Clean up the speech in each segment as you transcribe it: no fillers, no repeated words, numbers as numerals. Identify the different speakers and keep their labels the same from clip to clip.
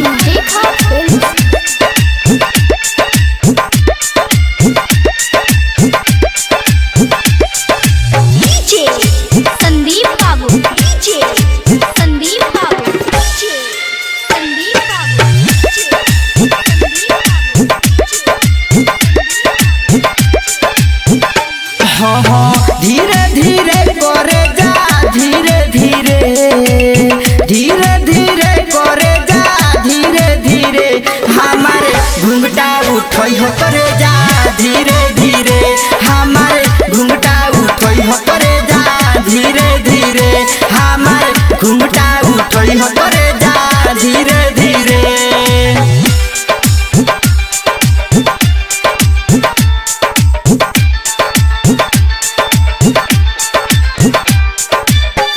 Speaker 1: देखा film. DJ Sandeep बाबू, DJ Sandeep बाबू, डीजे संदीप बाबू,
Speaker 2: हाँ हाँ धीरे धीरे करे जा, धीरे धीरे धीरे धीरे करे जा, धीरे धीरे हमारे घुंघटा उठई हो करे जा, धीरे धीरे हमारे घुंघटा उठई हो करे जा, धीरे धीरे हमारे घुंघटा उठई हो करे जा, धीरे धीरे।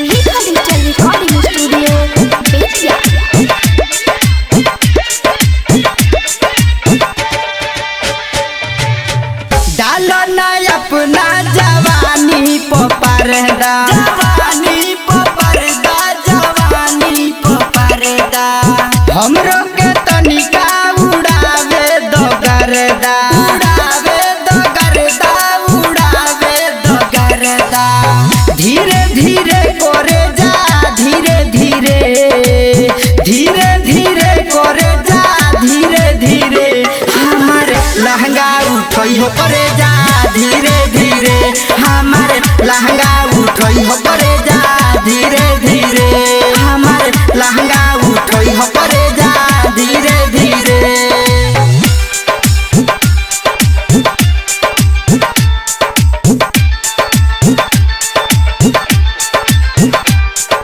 Speaker 1: रेखा डिजिटल रिकॉर्डिंग स्टूडियो बेतिया।
Speaker 2: डालो ना अपना जवानी पर्दा, जवानी पर्दा, जवानी पर्दा, हमरो के तनिका उड़ावे दो गर्दा, उड़ावे दो गर्दा, उड़ावे दो गर्दा। धीरे धीरे करे जा, धीरे धीरे धीरे धीरे करे जा, धीरे धीरे हमारे लहंगा उठई हो करे जा, धीरे धीरे हमारे लहंगा उठई हो करे जा, धीरे धीरे हमारे लहंगा उठई हो करे जा, धीरे धीरे।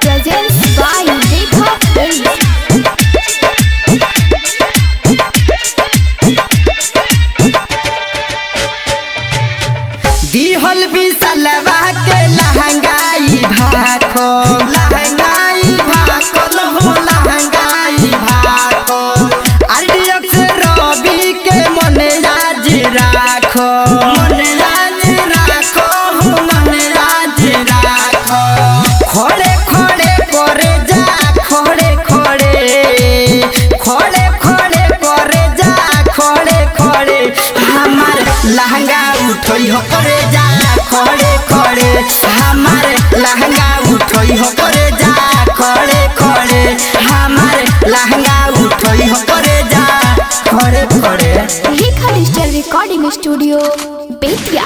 Speaker 1: प्रेजेंस बाय देखा फिल्म।
Speaker 2: दिहल बिसलवा के लहंगाई भाखो, लहंगाई भाखो हो, लहंगाई भाखो। आरडीएक्स रवि के मन आज राखो, मन आज राखो हो, मन आज राखो। खड़े खड़े करे जा, खड़े खड़े खड़े खड़े करे जा, खड़े खड़े हमारे लहंगा उठई हो करे जा, खड़े खड़े हमारे लहंगा उठई हो करे जा, खड़े खड़े हमारे लहंगा उठई हो करे जा, खड़े खड़े।
Speaker 1: रेखा डिजिटल रिकॉर्डिंग स्टूडियो बेतिया।